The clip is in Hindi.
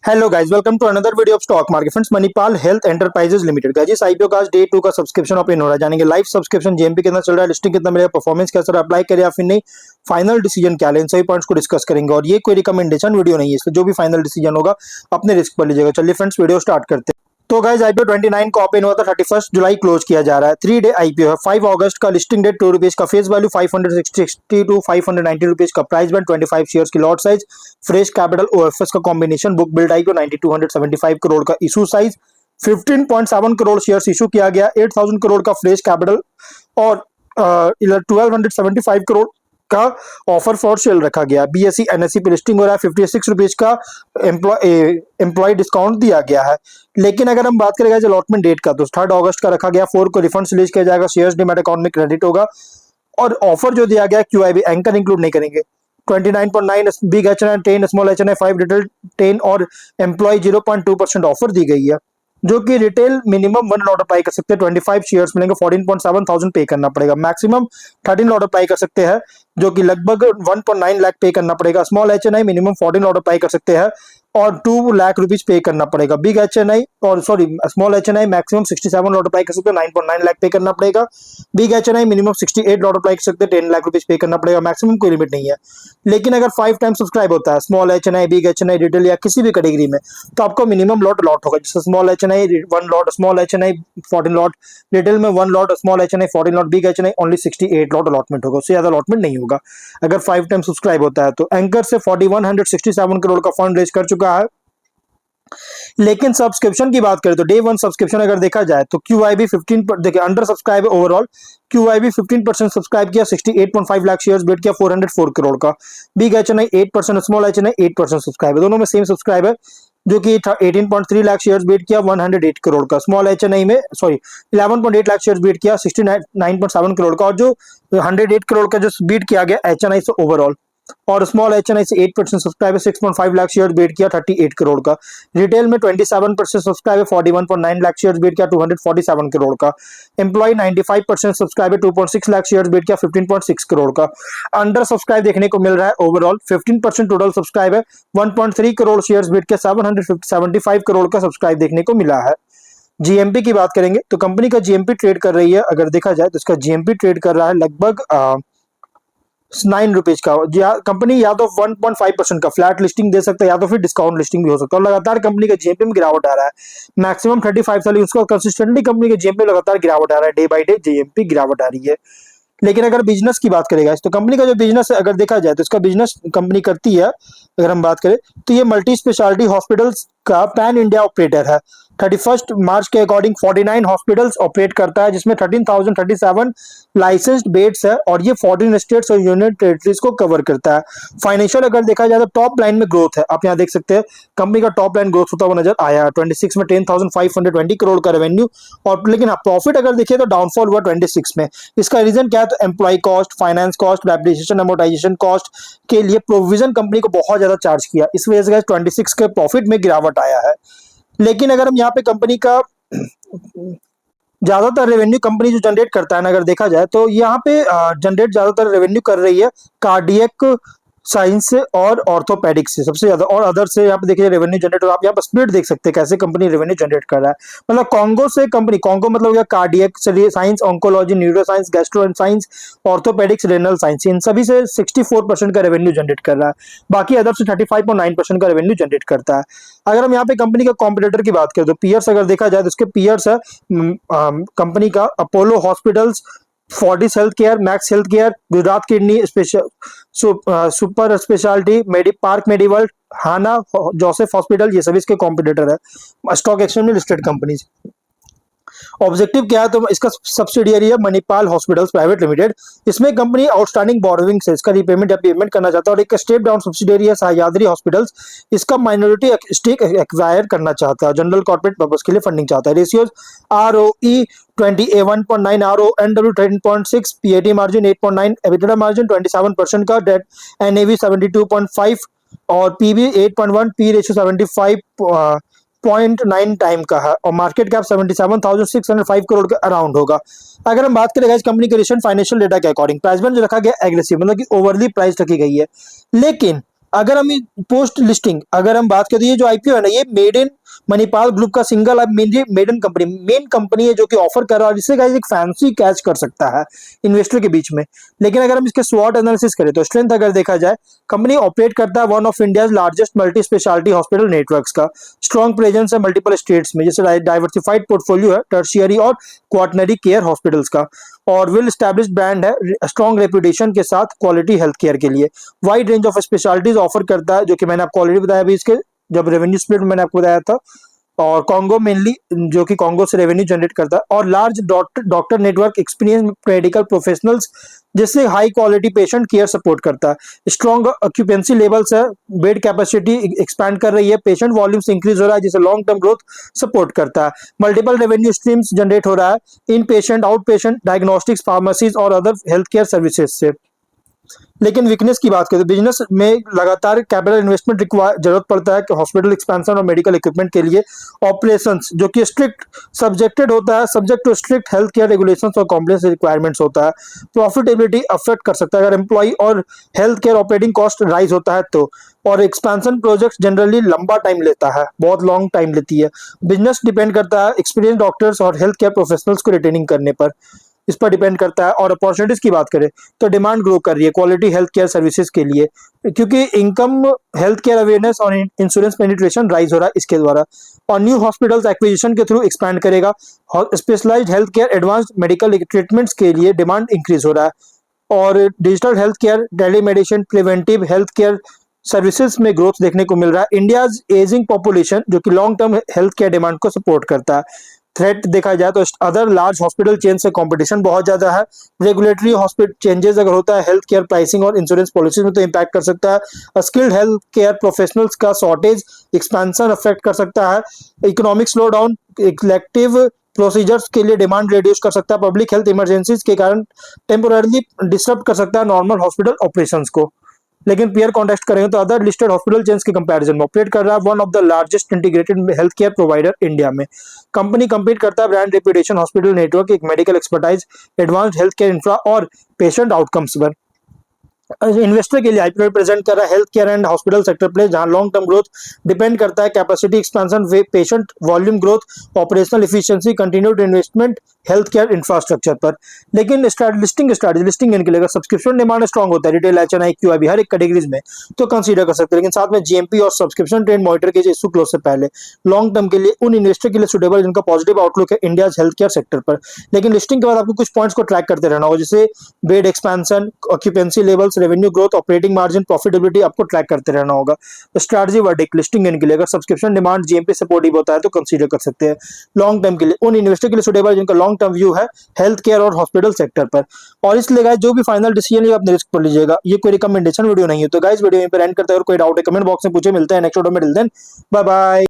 Hello guys, welcome to another video of stock market friends. Manipal health enterprises limited का जिस आईपीओ का आज डे 2 का सब्सक्रिप्शन ओपन हो रहा है, जानेंगे लाइव सब्सक्रिप्शन जेएमपी कितना चल रहा है, लिस्टिंग कितना मिलेगा, परफॉर्मेंस कैसा रहा, अप्लाई करें या फिर नहीं, फाइनल डिसीजन क्या लें, इन सभी पॉइंट्स को डिस्कस करेंगे। और ये कोई रिकमेंडेशन वीडियो नहीं है, इसलिए जो भी फाइनल डिसीजन होगा अपने रिस्क पर लीजिएगा। चलिए फ्रेंड्स, वीडियो स्टार्ट करते हैं। तो गाइस, आईपीओ 29 को ओपन हुआ था, 31 जुलाई क्लोज किया जा रहा है। 3 डे आईपीओ है। 5 अगस्त का लिस्टिंग डेट, ₹2 का फेस वैल्यू 560 टू 590 रुपीज का प्राइस बैंड, 25 शेयर्स की lot size, fresh capital OFS का combination, book build IPO 9275 crore का issue size, 15.7 crore shares issue किया गया, 8000 करोड़ का फ्रेश कैपिटल और 1275 करोड़ का ऑफर फॉर सेल रखा गया। बीएसई एनएससी पे लिस्टिंग हो रहा है। 56 रुपीज का एम्प्लॉय डिस्काउंट दिया गया है। लेकिन अगर हम बात करेंगे अलॉटमेंट डेट का, तो 3 अगस्त का रखा गया। 4 को रिफंड रिलीज किया जाएगा, शेयर्स डीमैट अकाउंट में क्रेडिट होगा। और ऑफर जो दिया गया क्यूआईबी एंकर इंक्लूड नहीं करेंगे। 29.9 big HNI 10, small HNI 5, retail 10 और एम्प्लॉय 0.2% ऑफर दी गई है, जो कि रिटेल मिनिमम 1 लॉट अप्लाई कर सकते हैं। 25 शेयर्स मिलेंगे, 14.7 थाउजेंड पे करना पड़ेगा। मैक्सिमम 13 लॉट अप्लाई कर सकते हैं, जो कि लगभग 1.9 लाख पे करना पड़ेगा। Small HNI minimum 14 lot apply कर सकते हैं और 2 लाख रुपीज पे करना पड़ेगा। बिग एचएनआई और sorry small HNI maximum 67 lot apply कर सकते हैं, 9.9 लाख पे करना पड़ेगा। Big HNI minimum 68 lot apply कर सकते हैं, 10 लाख रुपीज पे करना पड़ेगा। मैक्सिमम कोई लिमिट नहीं है। लेकिन अगर 5 टाइम सब्सक्राइब होता है small HNI, big HNI, retail या किसी भी कैटेगरी में, तो आपको मिनिमम लॉट होगा। जैसे small HNI 1 lot, small HNI 14 lot, retail में 1 lot, small HNI 14 lot, big HNI only 68 lot allotment होगा, उससे ज्यादा अलॉटमेंट नहीं होगा अगर 5 टाइम सब्सक्राइब होता है। तो एंकर से 4167 करोड़ का फंड रेज कर चुका है। लेकिन सब्सक्रिप्शन की बात करें तो डे 1 सब्सक्रिप्शन अगर देखा जाए तो क्यूआईबी 15 देखिए अंडर सब्सक्राइब है ओवरऑल। क्यूआईबी 15% सब्सक्राइब किया, 68.5 लाख शेयर्स बिड किया, 404 करोड़ का। Big HNI 8%, small HNI 8% subscribe है, दोनों में सेम सब्सक्राइब है, जो कि 18.3 लाख शेयर्स बीट किया, 108 करोड़ का। स्मॉल एचएनआई में 11.8 लाख शेयर्स बीट किया, 69.7 करोड़ का। और जो 108 करोड़ का जो बीट किया गया एचएनआई से ओवरऑल, और स्मॉल एचएनआई से 8% सब्सक्राइब है, 6.5 लाख शेयर बीट किया, 38 करोड़ का। रिटेल में 27% सब्सक्राइब है, 41.9 लाख शेयर बीट किया, 247 करोड़ का। एम्प्लॉय 95% सब्सक्राइब है, 2.6 लाख शेयर बीट किया, 15.6 करोड़ का। अंडर सब्सक्राइब देखने को मिल रहा है ओवरऑल। 15% टोटल सब्सक्राइब है, 1.3 करोड़ शेयर बीट किया, 775 करोड़ का सब्सक्राइब देखने को मिला है। जीएमपी की बात करेंगे तो कंपनी का जीएमपी ट्रेड कर रही है, अगर देखा जाए तो इसका जीएमपी ट्रेड कर रहा है लगभग 9 रुपीज का। कंपनी या तो 1.5% का फ्लैट लिस्टिंग दे सकता है, या तो फिर डिस्काउंट लिस्टिंग भी हो सकता है। और लगातार कंपनी का जीएमपी में गिरावट आ रहा है। मैक्सिमम 35 साल उसका कंसिस्टेंटली कंपनी के जीएमपी में लगातार गिरावट आ रहा है, डे बाई डे जीएमपी गिरावट आ रही है। लेकिन अगर बिजनेस की बात करेगा तो कंपनी का जो बिजनेस है अगर देखा जाए तो इसका बिजनेस कंपनी करती है, अगर हम बात करें तो ये मल्टी स्पेशलिटी हॉस्पिटल्स का पैन इंडिया ऑपरेटर है। 31 मार्च के अकॉर्डिंग 49 हॉस्पिटल्स ऑपरेट करता है, जिसमें 13,037 लाइसेंस्ड बेड्स है, और ये 14 स्टेट्स और यूनियन टेरिटरीज को कवर करता है। फाइनेंशियल अगर देखा जाए तो टॉप लाइन में ग्रोथ है, आप यहाँ देख सकते हैं कंपनी का टॉप लाइन ग्रोथ होता हुआ नजर आया। 26 में 10,520 करोड़ का रेवेन्यू, और लेकिन प्रॉफिट अगर देखिए तो डाउनफॉल हुआ 26 में। इसका रीजन क्या है तो employ cost, finance cost, depreciation, amortization cost के लिए प्रोविजन कंपनी को बहुत ज्यादा चार्ज किया, इस वजह से 26 के प्रॉफिट में गिरावट आया है। लेकिन अगर हम यहाँ पे कंपनी का ज्यादातर रेवेन्यू कंपनी जो जनरेट करता है ना, अगर देखा जाए तो यहाँ पे जनरेट ज्यादातर रेवेन्यू कर रही है कार्डियक साइंस से और ऑर्थोपेडिक से सबसे ज्यादा, और अदर से यहाँ पे देखिए रेवेन्यू जनरेट। आप यहाँ पर स्प्लिट देख सकते हैं कैसे कंपनी रेवेन्यू जनरेट कर रहा है। मतलब कॉन्गो से कंपनी, कॉन्गो मतलब हो गया cardiac science, oncology, neuro science, gastro science, orthopaedics, renal science, इन सभी से 64% का रेवेन्यू जनरेट कर रहा है। बाकी अदर से 35.9% का रेवेन्यू जनरेट करता है। अगर हम यहाँ पे कंपनी का कॉम्पिटिटर की बात करें तो पीयर्स अगर देखा जाए तो उसके पीयर्स है कंपनी का Apollo hospitals, Fortis health care, Max health care, Gujarat kidney special, super speciality, Park Mediworld, हाना, जोसेफ हॉस्पिटल, ये सभी इसके कॉम्पिटिटर है स्टॉक एक्सचेंज में लिस्टेड कंपनीज। ऑब्जेक्टिव क्या है तो इसका सब्सिडियरी है मणिपाल हॉस्पिटल्स प्राइवेट लिमिटेड। इसमें कंपनी आउटस्टैंडिंग बोरोइंग से इसका रिपेमेंट या पेमेंट करना चाहता है। और एक स्टेप डाउन सब्सिडियरी है सह्याद्री हॉस्पिटल्स, इसका माइनॉरिटी स्टेक एक्वायर करना चाहता है, जनरल कॉर्पोरेट पर्पस के लिए फंडिंग चाहता है। Ratios ROE 21.9, NW 13.6, PAT margin 8.9, EBITDA margin 27% का, डेट NAV 72.5 और PB 8.1, P रेशियो 75.9 टाइम का है, और मार्केट कैप 77,605 करोड़ के अराउंड होगा। अगर हम बात करें इस कंपनी के रिसेंट फाइनेंशियल डेटा के अकॉर्डिंग प्राइस बैंड जो रखा गया एग्रेसिव, मतलब कि ओवरली प्राइस रखी गई है। लेकिन अगर हम पोस्ट लिस्टिंग अगर हम बात करें, ये जो आईपीओ है ना, ये मेड इन मणिपाल ग्रुप का single made in company main company है जो कि ऑफर कर रहा है, जिससे गाइस एक फैंसी कैच कर सकता है इन्वेस्टर के बीच में। लेकिन अगर हम इसके स्वॉट एनालिसिस करें तो स्ट्रेंथ अगर देखा जाए, कंपनी ऑपरेट करता है one of India's largest multi speciality hospital networks का, स्ट्रॉन्ग प्रेजेंस है मल्टीपल स्टेट्स में, जैसे डाइवर्सिफाइड पोर्टफोलियो है टर्शियरी और क्वाटनरी केयर हॉस्पिटल्स का, और वेल स्टैब्लिश्ड ब्रांड है स्ट्रॉन्ग रेपुटेशन के साथ क्वालिटी हेल्थ केयर के लिए। Wide range of specialities offer करता है, जो कि मैंने आपको ऑलरेडी बताया अभी इसके जब रेवेन्यू स्प्लिट मैंने आपको बताया था, और कॉन्गो मेनली जो कि कॉन्गो से रेवेन्यू जनरेट करता है, और large doctor network, experience medical professionals, जिससे high quality patient care support करता है। स्ट्रॉन्ग ऑक्यूपेंसी लेवल्स है, बेड कैपेसिटी एक्सपैंड कर रही है, पेशेंट वॉल्यूम्स इंक्रीज हो रहा है, जिससे लॉन्ग टर्म ग्रोथ सपोर्ट करता है। मल्टीपल रेवेन्यू स्ट्रीम्स जनरेट हो रहा है in patient, out patient, diagnostics, pharmacies और अदर हेल्थ केयर सर्विसेज से। लेकिन वीकनेस की बात करें तो बिजनेस में लगातार कैपिटल इन्वेस्टमेंट जरूरत पड़ता है कि हॉस्पिटल एक्सपेंशन और मेडिकल इक्विपमेंट के लिए। ऑपरेशंस जो कि स्ट्रिक्ट सब्जेक्टेड होता है, subject to strict health care regulations और कॉम्प्लेक्स रिक्वायरमेंट्स होता है। प्रॉफिटेबिलिटी अफेक्ट कर सकता है अगर एम्प्लॉय और health care operating cost rise होता है तो। और एक्सपेंशन प्रोजेक्ट जनरली लंबा टाइम लेता है, बहुत लॉन्ग टाइम लेती है। बिजनेस डिपेंड करता है एक्सपीरियंस डॉक्टर्स और हेल्थ केयर प्रोफेशनल्स को रिटेनिंग करने पर, इस पर डिपेंड करता है। और अपॉर्चुनिटीज की बात करें तो डिमांड ग्रो कर रही है क्वालिटी हेल्थ केयर सर्विसेज के लिए, क्योंकि इनकम, हेल्थ केयर अवेयरनेस और इंश्योरेंस पेनिट्रेशन राइज हो रहा है इसके द्वारा। और न्यू हॉस्पिटल्स एक्विजिशन के थ्रू एक्सपैंड करेगा। Specialized health care, advanced medical treatments के लिए डिमांड इंक्रीज हो रहा है। और digital health care, telemedicine, preventive health care services में ग्रोथ देखने को मिल रहा है। इंडियाज एजिंग पॉपुलेशन जो कि long term health care demand को सपोर्ट करता है। थ्रेट देखा जाए तो अदर लार्ज हॉस्पिटल चेन से कंपटीशन बहुत ज्यादा है। रेगुलेटरी हॉस्पिटल चेंजेस अगर होता है हेल्थ केयर प्राइसिंग और इंश्योरेंस पॉलिसी में तो इम्पैक्ट कर सकता है। स्किल्ड हेल्थ केयर प्रोफेशनल्स का शॉर्टेज एक्सपेंशन अफेक्ट कर सकता है। Economic slow down elective procedures के लिए डिमांड रिड्यूस कर सकता है। पब्लिक हेल्थ इमरजेंसीज के कारण टेम्पोरली डिस्टर्ब कर सकता है नॉर्मल हॉस्पिटल ऑपरेशंस को। लेकिन पेयर कॉन्टेस्ट करेंगे तो अदर लिस्टेड हॉस्पिटल चेन्स के कंपैरिजन में ऑपरेट कर रहा है one of the largest integrated health care provider India में। कंपनी कंपीट करता है ब्रांड रेपुटेशन, हॉस्पिटल नेटवर्क, एक medical expertise, advanced health care infra और पेशेंट आउटकम्स पर। इन्वेस्टर के लिए आईपीओ प्रेजेंट कर रहा है health care and hospital sector play, जहां लॉन्ग टर्म ग्रोथ डिपेंड करता है capacity expansion, patient volume growth, operational efficiency, continued investment health care infrastructure पर। लेकिन लिस्टिंग के लिए अगर सब्सक्रिप्शन डिमांड स्ट्रॉन्ग होता है रिटेल, एचएनआई, क्यूआईबी हर एक कैटेगरीज में तो कंसीडर कर सकते हैं। लेकिन साथ में जीएमपी और सब्सक्रिप्शन ट्रेंड मॉनिटर कीजिए इशू क्लोज से पहले। लॉन्ग टर्म के लिए उन इन्वेस्टर के लिए सुटेबल जिनका पॉजिटिव आउटलुक है इंडिया हेल्थ केयर सेक्टर पर। लेकिन लिस्टिंग के बाद आपको कुछ पॉइंट्स को ट्रैक करते रहना होगा, जैसे bed expansion, occupancy levels, revenue growth, operating margin, profitability आपको ट्रैक करते रहना होगा। स्ट्रैटेजी वर्डिक्ट लिस्टिंग के लिए अगर सब्सक्रिप्शन डिमांड जीएमपी सपोर्टिव होता है तो कंसीडर कर सकते हैं। लॉन्ग टर्म के लिए उन इन्वेस्टर के लिए सुटेबल जिनका लॉन्ग टर्म व्यू है हेल्थ केयर और हॉस्पिटल सेक्टर पर। और इसलिए गाइस जो भी फाइनल डिसीजन है अपने रिस्क पर लीजिएगा, ये कोई रिकमेंडेशन वीडियो नहीं है। तो गाइस वीडियो यहीं पर एंड करते हैं, और कोई डाउट है कमेंट बॉक्स में पूछे। मिलते हैं नेक्स्ट वीडियो में, टिल देन बाय बाय।